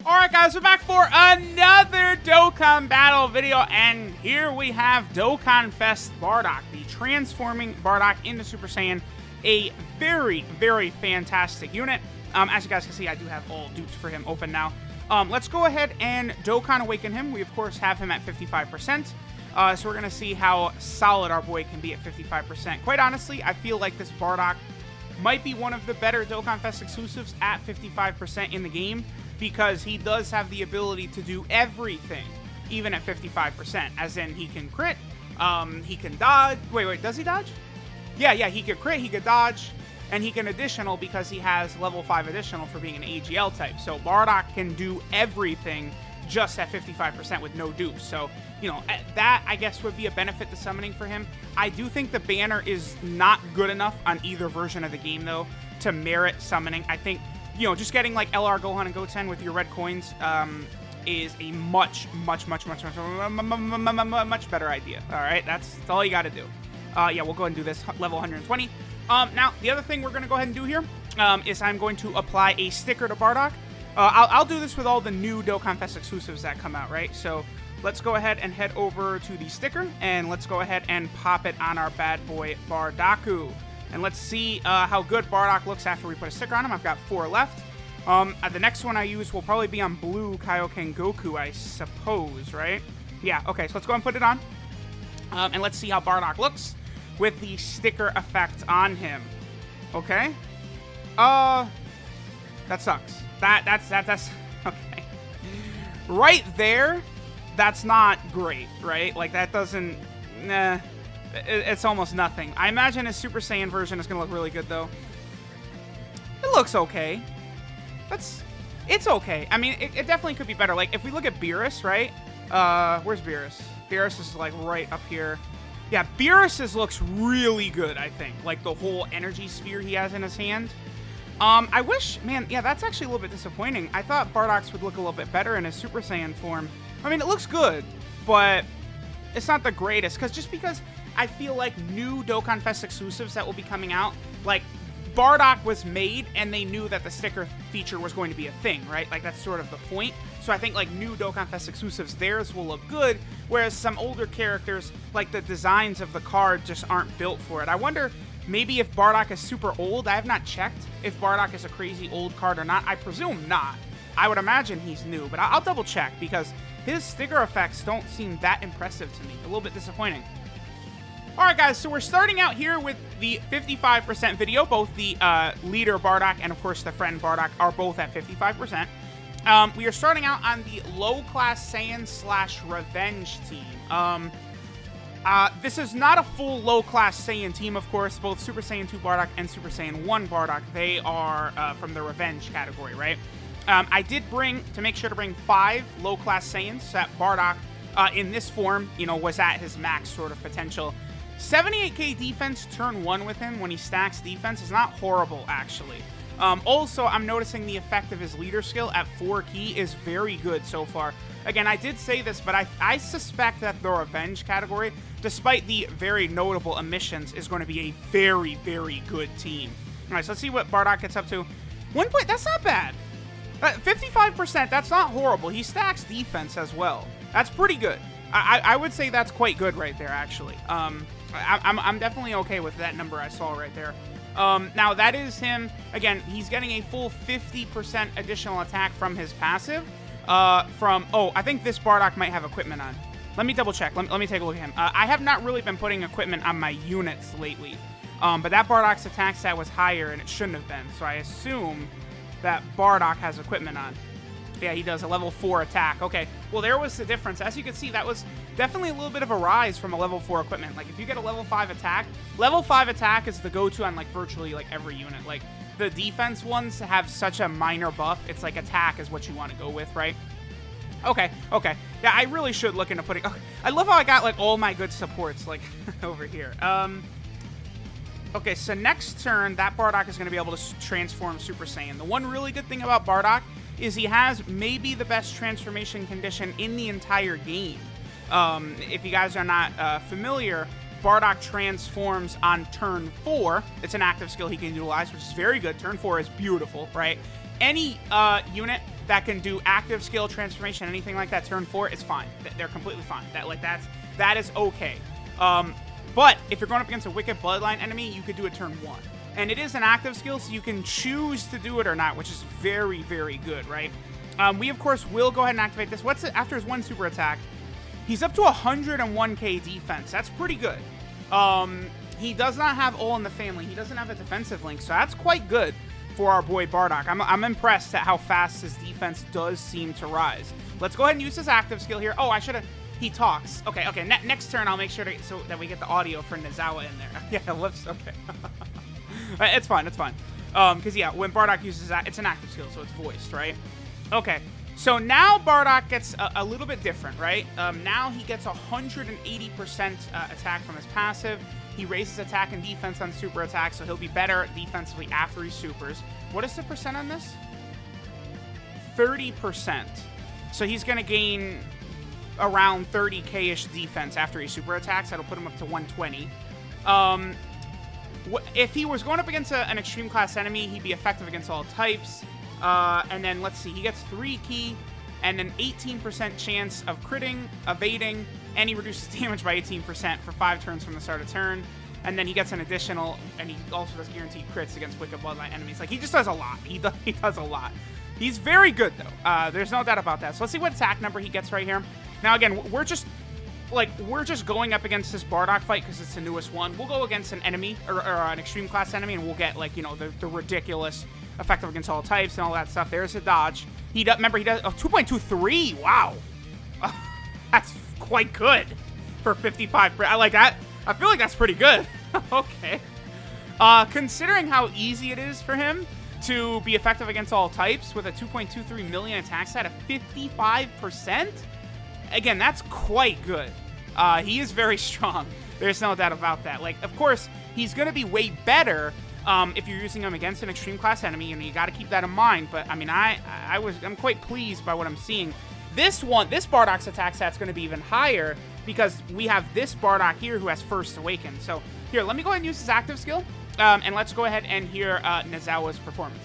Alright guys, we're back for another Dokkan battle video, and here we have Dokkan Fest Bardock, the transforming Bardock into Super Saiyan. A very, very fantastic unit. As you guys can see, I do have all dupes for him open now. Let's go ahead and Dokkan Awaken him. We, of course, have him at 55%. So we're going to see how solid our boy can be at 55%. Quite honestly, I feel like this Bardock might be one of the better Dokkan Fest exclusives at 55% in the game, because he does have the ability to do everything, even at 55%. As in, he can crit, he can dodge. Wait, does he dodge? Yeah, he can crit, he can dodge, and he can additional because he has level 5 additional for being an AGL type. So Bardock can do everything just at 55% with no dupes. So, you know, that, I guess, would be a benefit to summoning for him. I do think the banner is not good enough on either version of the game, though, to merit summoning. I think, you know, just getting like LR Gohan and Goten with your red coins is a much better idea. All right, that's all you got to do. Yeah, we'll go ahead and do this level 120. Now, the other thing we're going to go ahead and do here is I'm going to apply a sticker to Bardock. I'll do this with all the new Dokkan Fest exclusives that come out, right? So let's go ahead and head over to the sticker, and let's go ahead and pop it on our bad boy Bardock. And let's see how good Bardock looks after we put a sticker on him. I've got 4 left. The next one I use will probably be on blue Kaioken Goku, I suppose, right? Yeah, okay, so let's go and put it on. And let's see how Bardock looks with the sticker effect on him. Okay. That sucks. That's okay. Right there, that's not great, right? Like, that doesn't, nah. It's almost nothing. I imagine his Super Saiyan version is going to look really good, though. It looks okay. It's okay. I mean, it definitely could be better. Like, if we look at Beerus, right? Where's Beerus? Beerus is, like, right up here. Yeah, Beerus's looks really good, I think. Like, the whole energy sphere he has in his hand. I wish, man, yeah, that's actually a little bit disappointing. I thought Bardock's would look a little bit better in his Super Saiyan form. I mean, it looks good, but it's not the greatest. Because I feel like new Dokkan Fest exclusives that will be coming out, like, Bardock was made, and they knew that the sticker feature was going to be a thing, right? Like, that's sort of the point. So I think, like, new Dokkan Fest exclusives, theirs will look good, whereas some older characters, like, the designs of the card just aren't built for it. I wonder, maybe if Bardock is super old. I have not checked if Bardock is a crazy old card or not. I presume not. I would imagine he's new, but I'll double check, because his sticker effects don't seem that impressive to me. A little bit disappointing. Alright guys, so we're starting out here with the 55% video. Both the leader Bardock and, of course, the friend Bardock are both at 55%. We are starting out on the low-class Saiyan / Revenge team. This is not a full low-class Saiyan team, of course. Both Super Saiyan 2 Bardock and Super Saiyan 1 Bardock, they are from the Revenge category, right? I did make sure to bring 5 low-class Saiyans, so that Bardock, in this form, you know, was at his max sort of potential. 78k defense turn 1 with him when he stacks defense is not horrible, actually. Also, I'm noticing the effect of his leader skill at 4 key is very good so far. Again, I did say this, but I suspect that the Revenge category, despite the very notable omissions, is going to be a very, very good team. All right, so let's see what Bardock gets up to. 1 point, that's not bad. 55%, that's not horrible. He stacks defense as well. That's pretty good. I would say that's quite good right there, actually. I'm definitely okay with that number I saw right there. Now, that is him. Again, he's getting a full 50% additional attack from his passive. Oh, I think this Bardock might have equipment on. Let me double check. Let me take a look at him. I have not really been putting equipment on my units lately. But that Bardock's attack stat was higher, and it shouldn't have been. So I assume that Bardock has equipment on. Yeah, he does a level 4 attack. Okay, well, there was the difference. As you can see, that was definitely a little bit of a rise from a level 4 equipment. Like, if you get a level 5 attack is the go-to on, like, virtually, like, every unit. Like, the defense ones have such a minor buff. It's like attack is what you want to go with, right? Okay. Yeah, I really should look into putting... Okay, I love how I got, like, all my good supports, like, over here. Okay, so next turn, that Bardock is going to be able to transform Super Saiyan. The one really good thing about Bardock is he has maybe the best transformation condition in the entire game. If you guys are not familiar, Bardock transforms on turn 4. It's an active skill he can utilize, which is very good. Turn 4 is beautiful, right? Any unit that can do active skill, transformation, anything like that turn 4 is fine. They're completely fine. That is okay. But if you're going up against a Wicked Bloodline enemy, you could do it turn 1. And it is an active skill, so you can choose to do it or not, which is very, very good, right? We, of course, will go ahead and activate this. What's it after his 1 super attack? He's up to 101k defense. That's pretty good. He does not have All in the Family. He doesn't have a defensive link, so that's quite good for our boy Bardock. I'm impressed at how fast his defense does seem to rise. Let's go ahead and use his active skill here. Oh, I should have... He talks. Okay. Next turn, I'll make sure so that we get the audio for Nezawa in there. Yeah, whoops. Okay. It's fine. Because, yeah, when Bardock uses that, it's an active skill, so it's voiced, right? Okay. So now Bardock gets a little bit different, right? Now he gets 180% attack from his passive. He raises attack and defense on super attack, so he'll be better defensively after he supers. What is the percent on this? 30%. So he's going to gain around 30k-ish defense after he super attacks. That'll put him up to 120. If he was going up against an extreme class enemy, he'd be effective against all types. And then, let's see, he gets 3 ki and an 18% chance of critting, evading, and he reduces damage by 18% for 5 turns from the start of turn. And then he gets an additional, and he also does guaranteed crits against Wicked Bloodline enemies. Like, he just does a lot. He does a lot. He's very good, though. There's no doubt about that. So let's see what attack number he gets right here. Now, again, we're just going up against this Bardock fight because it's the newest one. We'll go against an enemy, or an extreme class enemy, and we'll get, like, you know, the ridiculous effective against all types and all that stuff. There's a dodge. Remember, he does 2.23. Wow. That's quite good for 55. I like that. I feel like that's pretty good. Okay. Considering how easy it is for him to be effective against all types with a 2.23 million attack stat of 55%, again, that's quite good. He is very strong. There's no doubt about that. Like, of course, he's going to be way better if you're using him against an extreme class enemy, and you got to keep that in mind. But I mean, I'm quite pleased by what I'm seeing. This Bardock's attack stat's going to be even higher because we have this Bardock here who has First Awaken. So here, let me go ahead and use his active skill, and let's go ahead and hear Nezawa's performance.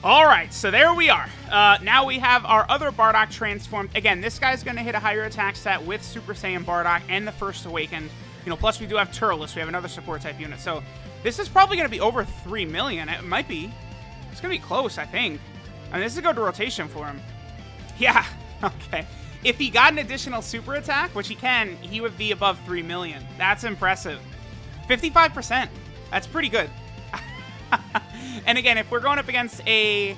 Alright, so there we are. Now we have our other Bardock transformed. Again, this guy's going to hit a higher attack stat with Super Saiyan Bardock and the First Awakened. You know, plus we do have Turles. We have another support type unit. So this is probably going to be over 3 million. It might be. It's going to be close, I think. I mean, this is a good rotation for him. Yeah, okay. If he got an additional super attack, which he can, he would be above 3 million. That's impressive. 55%. That's pretty good. And again, if we're going up against a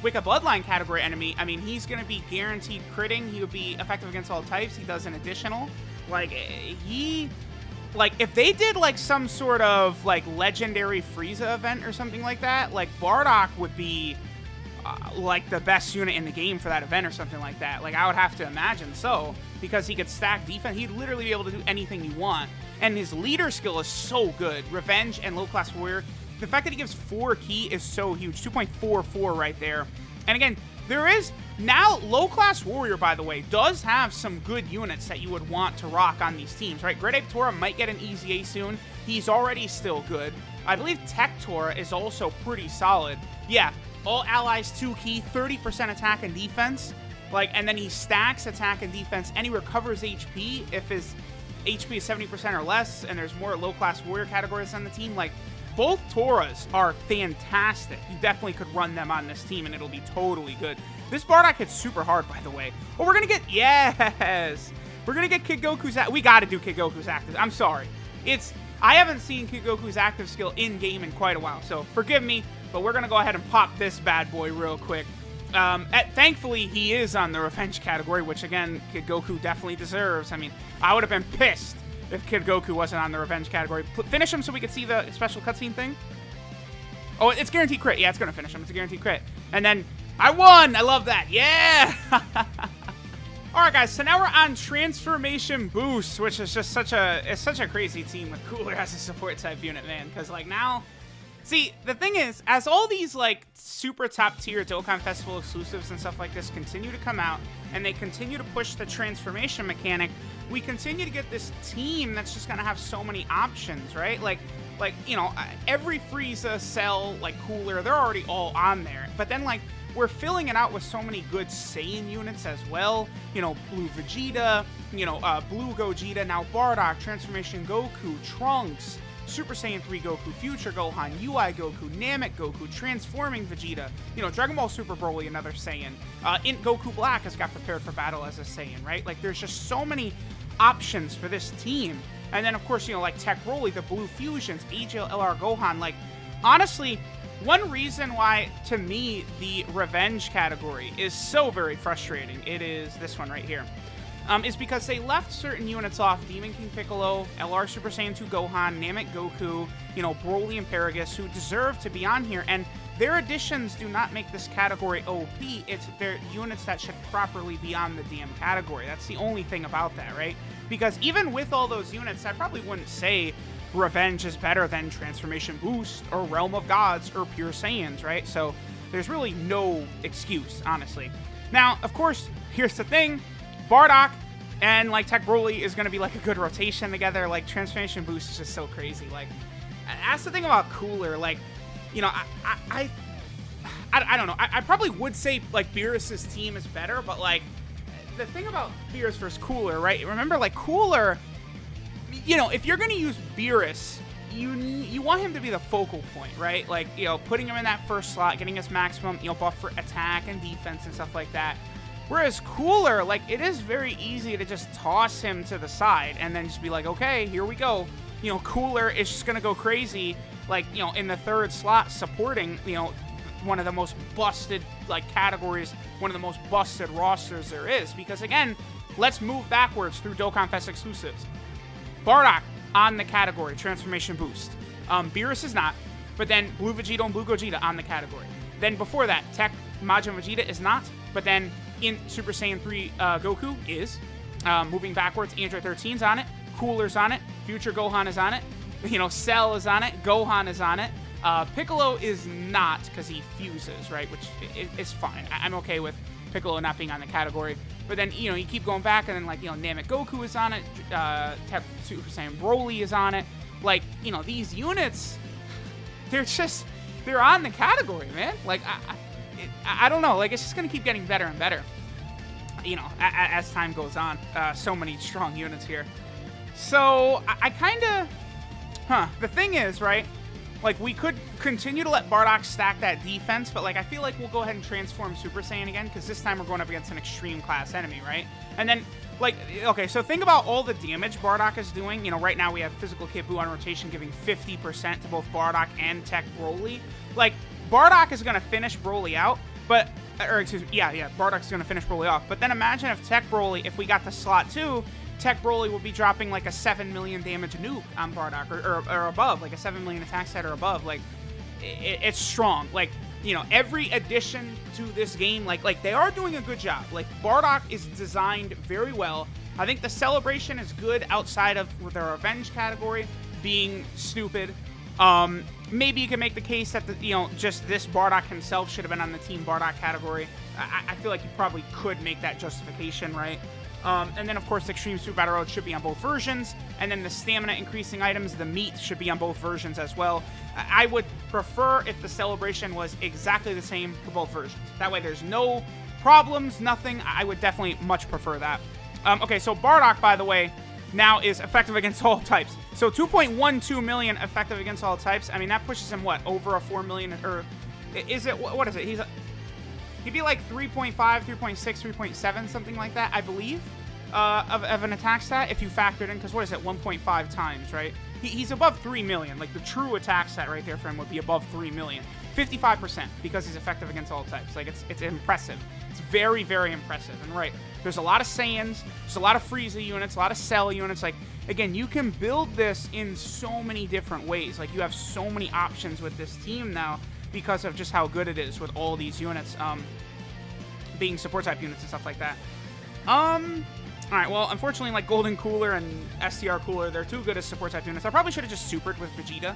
Wicked Bloodline category enemy, I mean, he's going to be guaranteed critting. He would be effective against all types. He does an additional. Like, if they did, like, some sort of, like, legendary Frieza event or something like that, like, Bardock would be, like, the best unit in the game for that event or something like that. Like, I would have to imagine so, because he could stack defense. He'd literally be able to do anything you want. And his leader skill is so good. Revenge and low-class warrior. The fact that he gives 4 ki is so huge. 2.44 right there. And again, there is now low-class warrior, by the way, does have some good units that you would want to rock on these teams, right? Great Ape Tora might get an easy A soon. He's already still good. I believe Tech Tora is also pretty solid. Yeah, all allies 2 ki, 30% attack and defense. Like, and then he stacks attack and defense, and he recovers HP if his HP is 70% or less, and there's more low-class warrior categories on the team. Like, both Toras are fantastic. You definitely could run them on this team, and it'll be totally good. This Bardock hits super hard, by the way. Oh, we're going to get... Yes! We're going to get Kid Goku's... We got to do Kid Goku's active. I'm sorry. I haven't seen Kid Goku's active skill in-game in quite a while, so forgive me, but we're going to go ahead and pop this bad boy real quick. Thankfully, he is on the Revenge category, which, again, Kid Goku definitely deserves. I mean, I would have been pissed if Kid Goku wasn't on the Revenge category. Finish him so we could see the special cutscene thing. Oh, it's guaranteed crit. Yeah, it's going to finish him. It's a guaranteed crit. And then, I won! I love that. Yeah! Alright, guys, so now we're on Transformation Boost, which is just such a crazy team with Cooler as a support type unit, man. Because, like, now, See, the thing is, as all these, like, super top-tier Dokkan Festival exclusives and stuff like this continue to come out, and they continue to push the transformation mechanic, we continue to get this team that's just gonna have so many options, right? Like, you know, every Frieza, Cell, like, Cooler, they're already all on there. But then, like, we're filling it out with so many good Saiyan units as well. You know, Blue Vegeta, you know, Blue Gogeta, now Bardock, Transformation Goku, Trunks, Super Saiyan 3 Goku, Future Gohan, UI Goku, Namek Goku, Transforming Vegeta, you know, Dragon Ball Super Broly, another Saiyan. Int Goku Black has got prepared for battle as a Saiyan, right? Like, there's just so many options for this team. And then, of course, you know, like Tech Broly, the Blue Fusions, AJLR Gohan. Like, honestly, one reason why, to me, the Revenge category is so very frustrating, it is this one right here. Is because they left certain units off, Demon King Piccolo, LR Super Saiyan 2 Gohan, Namek Goku, you know, Broly and Paragus, who deserve to be on here, and their additions do not make this category OP, it's their units that should properly be on the DM category. That's the only thing about that, right? Because even with all those units, I probably wouldn't say Revenge is better than Transformation Boost, or Realm of Gods, or Pure Saiyans, right? So there's really no excuse, honestly. Now, of course, here's the thing. Bardock and, like, Tech Broly is going to be, like, a good rotation together. Like, Transformation Boost is just so crazy. Like, that's the thing about Cooler. Like, you know, I don't know. I probably would say, like, Beerus's team is better, but, like, the thing about Beerus versus Cooler, right? Remember, like, Cooler, you know, if you're going to use Beerus, you want him to be the focal point, right? Like, you know, putting him in that first slot, getting his maximum, you know, buff for attack and defense and stuff like that. Whereas Cooler, like, it is very easy to just toss him to the side and then just be like, okay, here we go. You know, Cooler is just going to go crazy, like, you know, in the third slot supporting, you know, one of the most busted, like, categories, one of the most busted rosters there is. Because, again, let's move backwards through Dokkan Fest exclusives. Bardock on the category, Transformation Boost. Beerus is not, but then Blue Vegeta and Blue Gogeta on the category. Then before that, Tech Majin Vegeta is not, but then in Super Saiyan 3 Goku is. Moving backwards, Android 13's on it, Cooler's on it, Future Gohan is on it, you know, Cell is on it, Gohan is on it. Piccolo is not, because he fuses, right, which is fine. I'm okay with Piccolo not being on the category. But then, you know, you keep going back, and then, like, you know, Namek Goku is on it, Super Saiyan Broly is on it. Like, you know, these units, they're on the category, man. Like, I don't know. Like, it's just going to keep getting better and better, you know, as time goes on. So many strong units here. So, I kind of, the thing is, right, like, we could continue to let Bardock stack that defense, but, like, I feel like we'll go ahead and transform Super Saiyan again, because this time we're going up against an extreme class enemy, right? And then, like, okay, so think about all the damage Bardock is doing. You know, right now we have Physical Kit Buu on rotation giving 50% to both Bardock and Tech Broly. Like, Bardock is going to finish Broly out, but, or excuse me, yeah, Bardock's going to finish Broly off. But then imagine if Tech Broly, if we got the slot 2, Tech Broly will be dropping like a 7 million damage nuke on Bardock, or above, like a 7 million attack set or above. Like, it's strong. Like, you know, every addition to this game, like they are doing a good job. Like, Bardock is designed very well. I think the celebration is good outside of the Revenge category being stupid. Maybe you can make the case that, you know, just this Bardock himself should have been on the Team Bardock category. I feel like you probably could make that justification, right? And then, of course, Extreme Super Battle Road should be on both versions. And then the stamina increasing items, the meat, should be on both versions as well. I would prefer if the celebration was exactly the same for both versions. That way there's no problems, nothing. I would definitely much prefer that. Okay, so Bardock, by the way, now is effective against all types. So 2.12 million effective against all types. I mean, that pushes him, what, over a 4 million, or is it, what is it? He'd be like 3.5, 3.6, 3.7, something like that, I believe, of an attack stat if you factored in, because what is it, 1.5 times, right? He's above 3 million. Like, the true attack stat right there for him would be above 3 million. 55% because he's effective against all types. Like, it's impressive. It's very, very impressive. And right, there's a lot of Saiyans, there's a lot of Frieza units, a lot of Cell units. Like, again, you can build this in so many different ways. Like, you have so many options with this team now because of just how good it is with all these units being support type units and stuff like that. Alright, well, unfortunately, like, Golden Cooler and STR Cooler, they're too good as support type units. I probably should have just supered with Vegeta.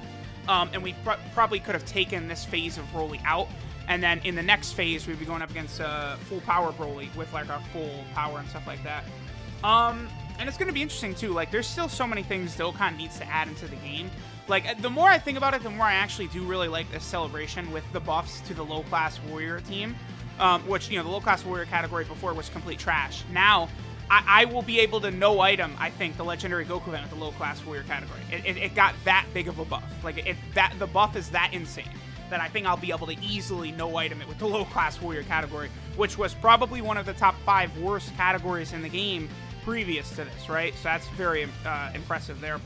and we probably could have taken this phase of Broly out. And then in the next phase, we'd be going up against full power Broly with like our full power and stuff like that. And it's going to be interesting too. Like, there's still so many things Dokkan needs to add into the game. Like, the more I think about it, the more I actually do really like this celebration with the buffs to the low-class warrior team. Which, you know, the low-class warrior category before was complete trash. Now, I will be able to no-item, I think, the legendary Goku event with the low-class warrior category. It got that big of a buff. Like, the buff is that insane that I think I'll be able to easily no-item it with the low-class warrior category, which was probably one of the top 5 worst categories in the game previous to this, right? So that's very impressive there.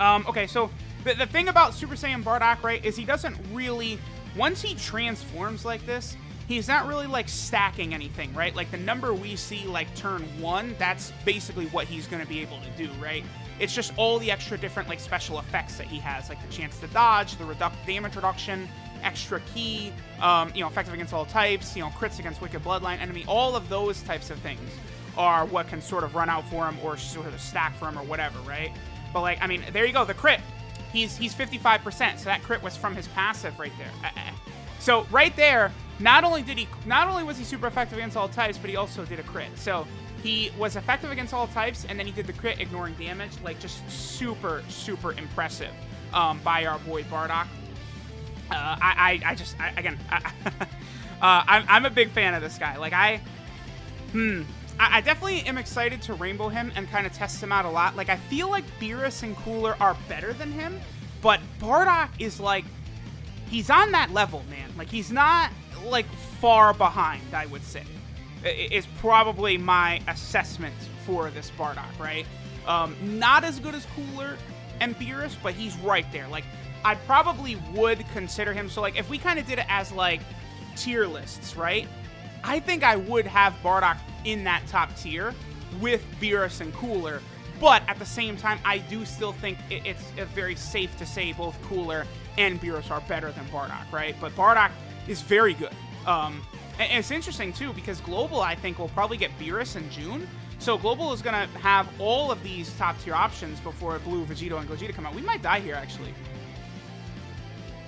Okay, so the thing about Super Saiyan Bardock, right, is he doesn't really, once he transforms like this, he's not really, like, stacking anything, right? Like, the number we see, like, turn 1, that's basically what he's going to be able to do, right? It's just all the extra different, like, special effects that he has, like the chance to dodge, the damage reduction, extra key, you know, effective against all types, you know, crits against Wicked Bloodline enemy, all of those types of things are what can sort of run out for him or sort of stack for him or whatever, right? But, like, I mean, there you go, the crit. He's 55%, so that crit was from his passive right there. So right there, not only was he super effective against all types, but he also did a crit. So he was effective against all types, and then he did the crit, ignoring damage. Like, just super, super impressive by our boy Bardock. I'm a big fan of this guy. Like, I definitely am excited to rainbow him and kind of test him out a lot. Like, I feel like Beerus and Cooler are better than him, but Bardock is, like, he's on that level, man. Like, he's not, like, far behind, I would say, is probably my assessment for this Bardock, right? Not as good as Cooler and Beerus, but he's right there. Like, I probably would consider him. So, like, if we kind of did it as, like, tier lists, right? I think I would have Bardock in that top tier with Beerus and Cooler. But at the same time, I do still think it's very safe to say both Cooler and Beerus are better than Bardock, right? But Bardock is very good. And it's interesting, too, because Global, I think, will probably get Beerus in June. So Global is going to have all of these top-tier options before Blue, Vegito, and Gogeta come out. We might die here, actually.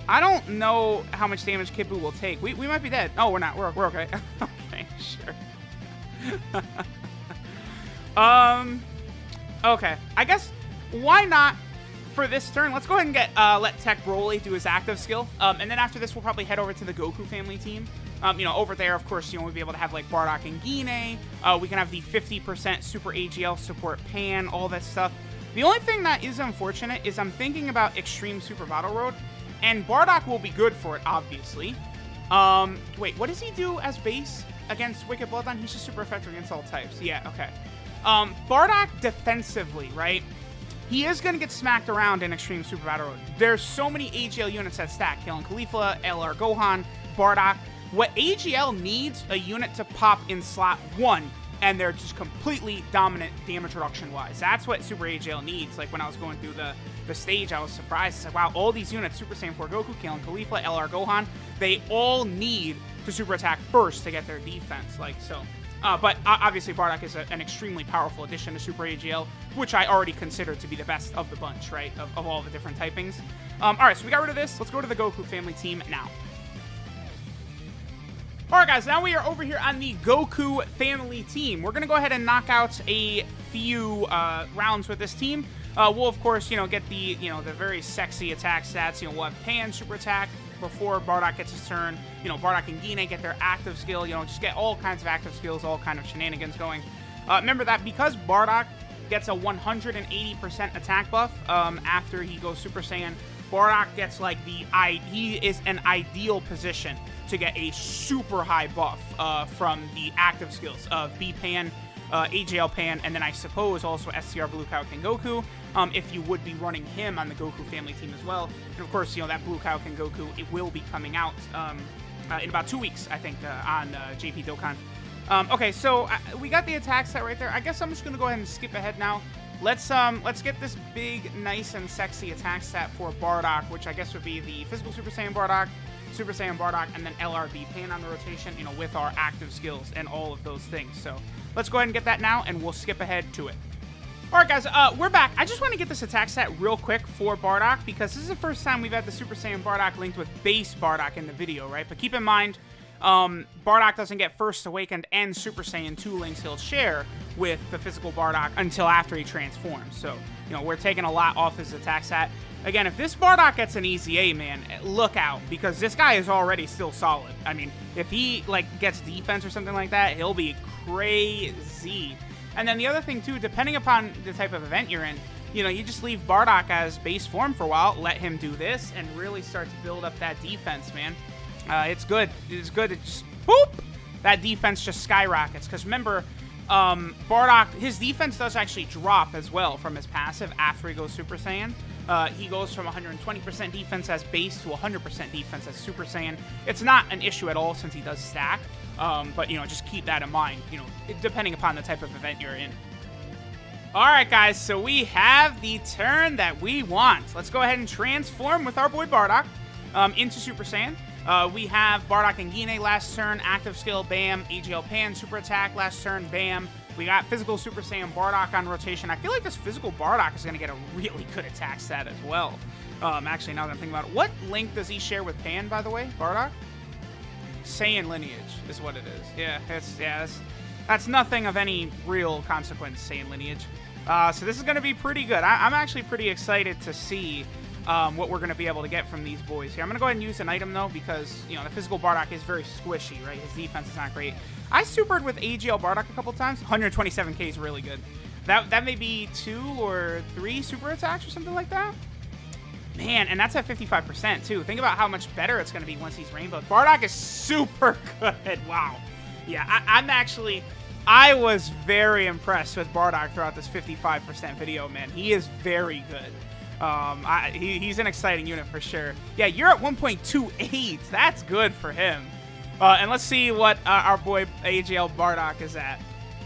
I don't know how much damage Kid Buu will take. We might be dead. Oh, we're not. We're okay. Okay, sure. Okay. I guess, why not, for this turn, let's go ahead and get, let Tech Broly do his active skill. And then after this, we'll probably head over to the Goku family team. You know, over there, of course, you know, we'll be able to have, like, Bardock and Gine. We can have the 50% Super AGL support Pan, all that stuff. The only thing that is unfortunate is I'm thinking about Extreme Super Battle Road. And Bardock will be good for it, obviously. Wait, what does he do as base against Wicked Bloodline? He's just super effective against all types. Yeah, okay. Bardock defensively, right? He is going to get smacked around in Extreme Super Battle Road. There's so many AGL units that stack. Killing Khalifa, LR Gohan, Bardock. What AGL needs a unit to pop in slot 1, and they're just completely dominant damage reduction-wise. That's what Super AGL needs. Like, when I was going through the stage, I was surprised. It's like, wow, all these units, Super Saiyan 4 Goku, Killing Khalifa, LR Gohan, they all need to super attack first to get their defense. Like, so. But obviously, Bardock is an extremely powerful addition to Super AGL, which I already consider to be the best of the bunch, right? Of all the different typings. All right, so we got rid of this. Let's go to the Goku family team now. Alright guys, now we are over here on the Goku family team. We're going to go ahead and knock out a few rounds with this team. We'll, of course, you know, get the, you know, the very sexy attack stats. You know, we'll have Pan super attack before Bardock gets his turn. You know, Bardock and Gine get their active skill. You know, just get all kinds of active skills, all kind of shenanigans going. Remember that because Bardock gets a 180% attack buff after he goes Super Saiyan, Bardock gets, like, he is an ideal position to get a super high buff from the active skills of B-Pan, AGL Pan, and then I suppose also STR Blue Kaioken Goku, if you would be running him on the Goku family team as well. And of course, you know, that Blue Kaioken Goku, it will be coming out in about 2 weeks, I think, on JP Dokkan. Okay, so we got the attack set right there. I guess I'm just going to go ahead and skip ahead now. Let's get this big, nice, and sexy attack set for Bardock, which I guess would be the Physical Super Saiyan Bardock, Super Saiyan Bardock, and then LRB Pan on the rotation, you know, with our active skills and all of those things. So let's go ahead and get that now, and we'll skip ahead to it. All right, guys, we're back. I just want to get this attack set real quick for Bardock because this is the first time we've had the Super Saiyan Bardock linked with base Bardock in the video, right? But keep in mind, Bardock doesn't get First Awakened and Super Saiyan 2 links he'll share with the physical Bardock until after he transforms. So, you know, we're taking a lot off his attack set. Again, if this Bardock gets an easy A, man, look out, because this guy is already still solid. I mean, if he, like, gets defense or something like that, he'll be crazy. And then the other thing, too, depending upon the type of event you're in, you know, you just leave Bardock as base form for a while, let him do this, and really start to build up that defense, man. It's good. It's good. It just, boop! That defense just skyrockets. Because remember, Bardock, his defense does actually drop as well from his passive after he goes Super Saiyan. He goes from 120% defense as base to 100% defense as Super Saiyan. It's not an issue at all since he does stack. But, you know, just keep that in mind, you know, depending upon the type of event you're in. Alright, guys, so we have the turn that we want. Let's go ahead and transform with our boy Bardock into Super Saiyan. We have Bardock and Gine last turn, active skill, bam. AGL Pan, super attack last turn, bam. We got physical Super Saiyan Bardock on rotation. I feel like this physical Bardock is going to get a really good attack set as well. Actually, now that I'm thinking about it, what link does he share with Pan, by the way, Bardock? Saiyan lineage is what it is. Yeah, that's nothing of any real consequence, Saiyan lineage. So this is going to be pretty good. I'm actually pretty excited to see what we're going to be able to get from these boys here. I'm going to go ahead and use an item, though, because, you know, the physical Bardock is very squishy, right? His defense is not great. I supered with AGL Bardock a couple times. 127k is really good. That may be 2 or 3 super attacks or something like that. Man, and that's at 55%, too. Think about how much better it's going to be once he's rainbowed. Bardock is super good. Wow. Yeah, I was very impressed with Bardock throughout this 55% video, man. He is very good. He's an exciting unit for sure. Yeah, you're at 1.28. That's good for him. And let's see what our boy AGL Bardock is at.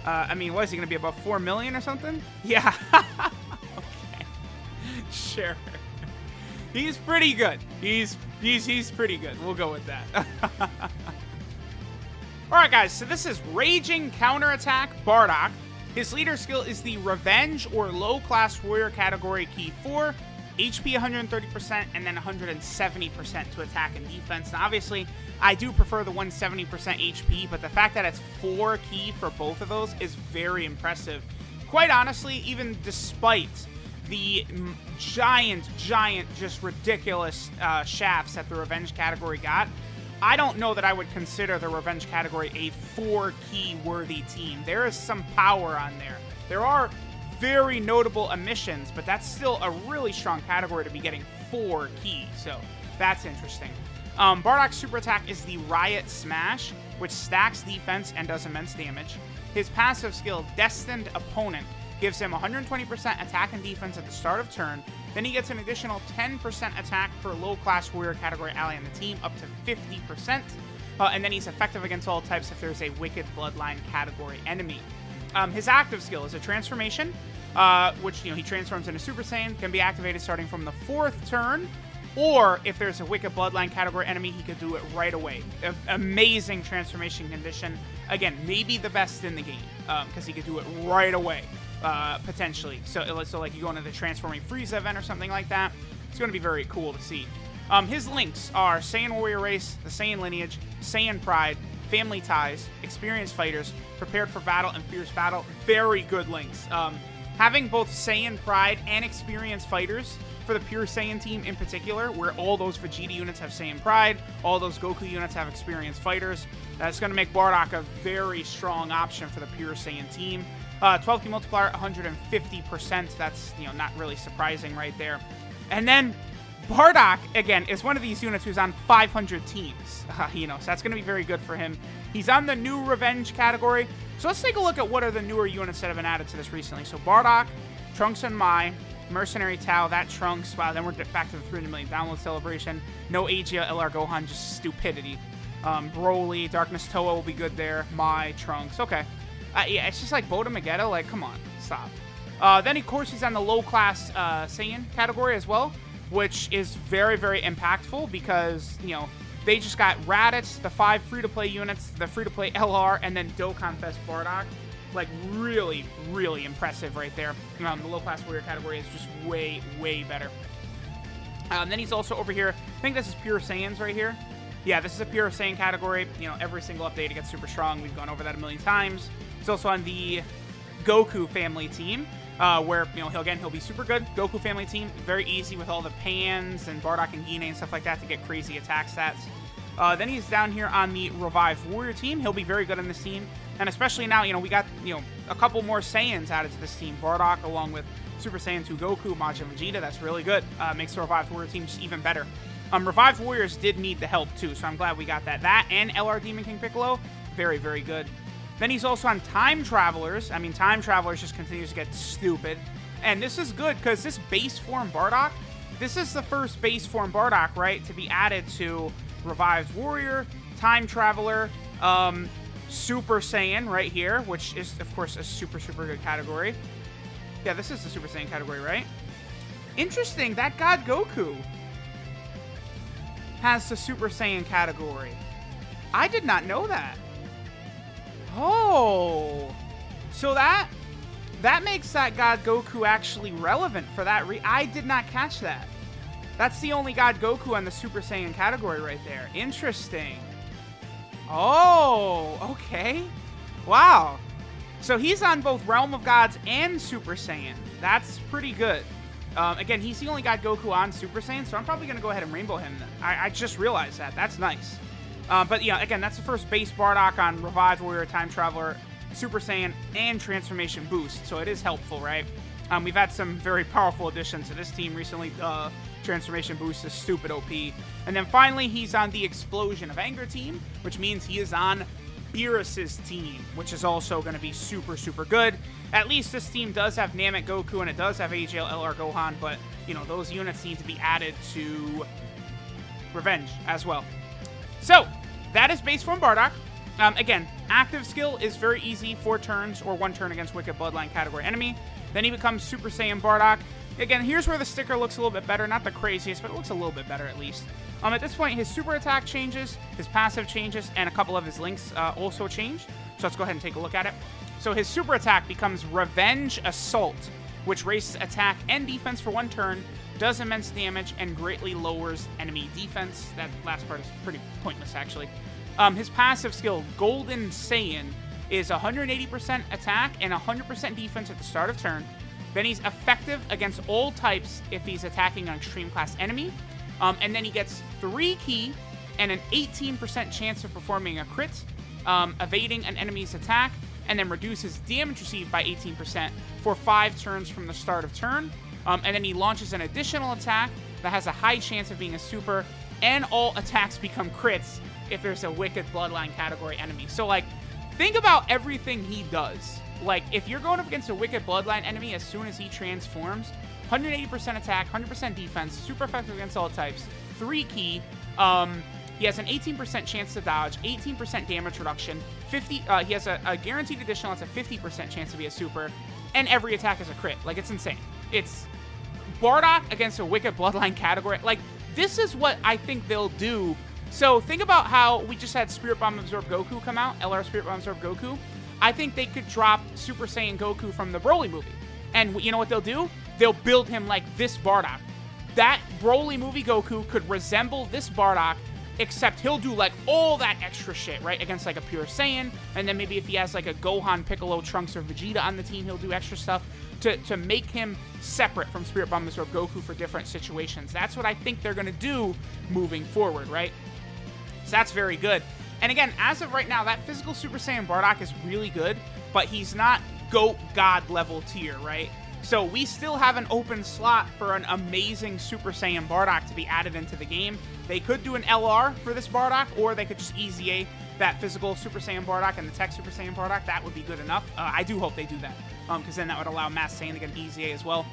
I mean, what is he going to be, above 4 million or something? Yeah. Okay. Sure. He's pretty good. He's pretty good. We'll go with that. Alright, guys, so this is Raging Counterattack Bardock. His leader skill is the Revenge or Low Class Warrior category key 4, HP 130%, and then 170% to attack and defense. Now, obviously, I do prefer the 170% HP, but the fact that it's 4 key for both of those is very impressive. Quite honestly, even despite the giant, just ridiculous shafts that the Revenge category got, I don't know that I would consider the Revenge category a 4-key worthy team. There is some power on there. There are very notable omissions, but that's still a really strong category to be getting 4 keys, so that's interesting. Bardock's super attack is the Riot Smash, which stacks defense and does immense damage. His passive skill, Destined Opponent, gives him 120% attack and defense at the start of turn. Then he gets an additional 10% attack per low-class warrior category ally on the team, up to 50%. And then he's effective against all types if there's a Wicked Bloodline category enemy. His active skill is a transformation, which, you know, he transforms into Super Saiyan, can be activated starting from the 4th turn, or if there's a Wicked Bloodline category enemy, he could do it right away. Amazing transformation condition. Again, maybe the best in the game, because he could do it right away. Potentially. So like you go into the Transforming Frieza event or something like that. It's going to be very cool to see. His links are Saiyan Warrior Race, the Saiyan Lineage, Saiyan Pride, Family Ties, Experienced Fighters, Prepared for Battle, and Fierce Battle. Very good links. Having both Saiyan Pride and Experienced Fighters for the Pure Saiyan team in particular, where all those Vegeta units have Saiyan Pride, all those Goku units have Experienced Fighters, that's going to make Bardock a very strong option for the Pure Saiyan team. 12 key multiplier, 150%. That's, you know, not really surprising right there. And then Bardock, again, is one of these units who's on 500 teams. You know, so that's going to be very good for him. He's on the new Revenge category. So let's take a look at what are the newer units that have been added to this recently. So Bardock, Trunks and Mai, Mercenary Tao, that Trunks. Wow, then we're back to the 300 million download celebration. No Aegea, LR Gohan, just stupidity. Broly, Darkness Toa will be good there. Mai, Trunks. Okay. Yeah, it's just like Boda Magetta. Like, come on, stop. Then, of course, he's on the low-class Saiyan category as well, which is very, very impactful because, you know, they just got Raditz, the 5 free-to-play units, the free-to-play LR, and then Dokkan Fest Bardock, Like, really, really impressive right there. The low-class warrior category is just way, way better. Then he's also over here. I think this is Pure Saiyans right here. Yeah, this is a Pure Saiyan category. You know, every single update it gets super strong. We've gone over that a million times. He's also on the Goku family team, where, you know, he'll be super good. Goku family team, very easy with all the Pans and Bardock and Gine and stuff like that to get crazy attack stats. Then he's down here on the Revived Warrior team. He'll be very good on this team. And especially now, you know, we got, you know, a couple more Saiyans added to this team. Bardock along with Super Saiyan 2 Goku, Majin Vegeta. That's really good. Makes the Revived Warrior team just even better. Revived Warriors did need the help too, so I'm glad we got that. That and LR Demon King Piccolo, very, very good. Then he's also on Time Travelers. I mean, Time Travelers just continues to get stupid. And this is good because this base form Bardock, this is the first base form Bardock, right, to be added to Revived Warrior, Time Traveler, Super Saiyan right here, which is, of course, a super, super good category. Yeah, this is the Super Saiyan category, right? Interesting, that God Goku has the Super Saiyan category. I did not know that. Oh. So that makes that God Goku actually relevant for that I did not catch that. That's the only God Goku on the Super Saiyan category right there. Interesting. Oh, okay. Wow. So he's on both Realm of Gods and Super Saiyan. That's pretty good. Again, he's the only God Goku on Super Saiyan, so I'm probably going to go ahead and rainbow him then. I just realized that. That's nice. But yeah, again, that's the first base Bardock on Revived Warrior, Time Traveler, Super Saiyan, and Transformation Boost, so it is helpful, right? We've had some very powerful additions to this team recently. Transformation Boost is stupid OP. And then finally, he's on the Explosion of Anger team, which means he is on Beerus's team, which is also going to be super, super good. At least this team does have Namek Goku, and it does have AGL LR Gohan, but, you know, those units need to be added to Revenge as well. So, that is base form Bardock. Again, active skill is very easy, 4 turns or 1 turn against Wicked Bloodline category enemy. Then he becomes Super Saiyan Bardock. Again, here's where the sticker looks a little bit better. Not the craziest, but it looks a little bit better at least. At this point, his super attack changes, his passive changes, and a couple of his links also change. So let's go ahead and take a look at it. So his super attack becomes Revenge Assault, which raises attack and defense for 1 turn, does immense damage, and greatly lowers enemy defense. That last part is pretty pointless, actually. His passive skill, Golden Saiyan, is 180% attack and 100% defense at the start of turn. Then he's effective against all types if he's attacking an extreme class enemy. And then he gets 3 ki and an 18% chance of performing a crit, evading an enemy's attack, and then reduces damage received by 18% for 5 turns from the start of turn. And then he launches an additional attack that has a high chance of being a super, and all attacks become crits if there's a Wicked Bloodline category enemy. So, like, think about everything he does. Like, if you're going up against a Wicked Bloodline enemy as soon as he transforms, 180% attack, 100% defense, super effective against all types, 3 ki, he has an 18% chance to dodge, 18% damage reduction, he has a guaranteed additional, it's a 50% chance to be a super, and every attack is a crit. Like, it's insane. It's Bardock against a Wicked Bloodline category. Like, this is what I think they'll do. So, think about how we just had Spirit Bomb Absorb Goku come out, LR Spirit Bomb Absorb Goku. I think they could drop Super Saiyan Goku from the Broly movie. And you know what they'll do? They'll build him like this Bardock. That Broly movie Goku could resemble this Bardock, except he'll do like all that extra shit, right? Against like a Pure Saiyan, and then maybe if he has like a Gohan, Piccolo, Trunks, or Vegeta on the team, he'll do extra stuff to make him separate from Spirit Bomb Absorb Goku for different situations. That's what I think they're going to do moving forward, right? So that's very good. And again, as of right now, that physical Super Saiyan Bardock is really good, but he's not GOAT God level tier, right? So we still have an open slot for an amazing Super Saiyan Bardock to be added into the game. They could do an LR for this Bardock, or they could just EZA that physical Super Saiyan Bardock and the tech Super Saiyan Bardock. That would be good enough. I do hope they do that, because then that would allow Mass Saiyan to get an EZA as well.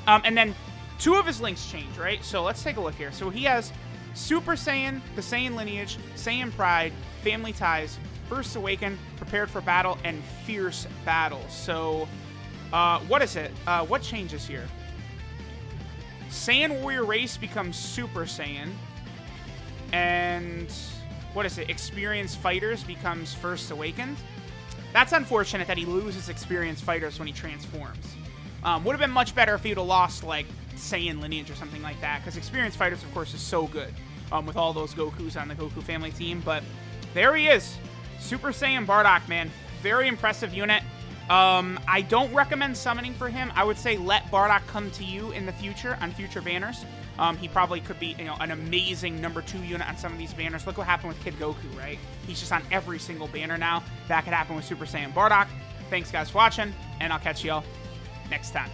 And then 2 of his links change, right? So let's take a look here. So he has Super Saiyan, the Saiyan Lineage, Saiyan Pride, Family Ties, First Awaken, Prepared for Battle, and Fierce Battle. So, what is it? What changes here? Saiyan Warrior Race becomes Super Saiyan. And, what is it? Experienced Fighters becomes First Awakened. That's unfortunate that he loses experienced fighters when he transforms. Would have been much better if he would have lost, like, Saiyan lineage or something like that, because experienced fighters, of course, is so good with all those Gokus on the Goku family team. But there he is. Super Saiyan Bardock, man. Very impressive unit. I don't recommend summoning for him. I would say let Bardock come to you in the future on future banners. He probably could be, an amazing #2 unit on some of these banners. Look what happened with Kid Goku, right? He's just on every single banner now. That could happen with Super Saiyan Bardock. Thanks, guys, for watching, and I'll catch y'all next time.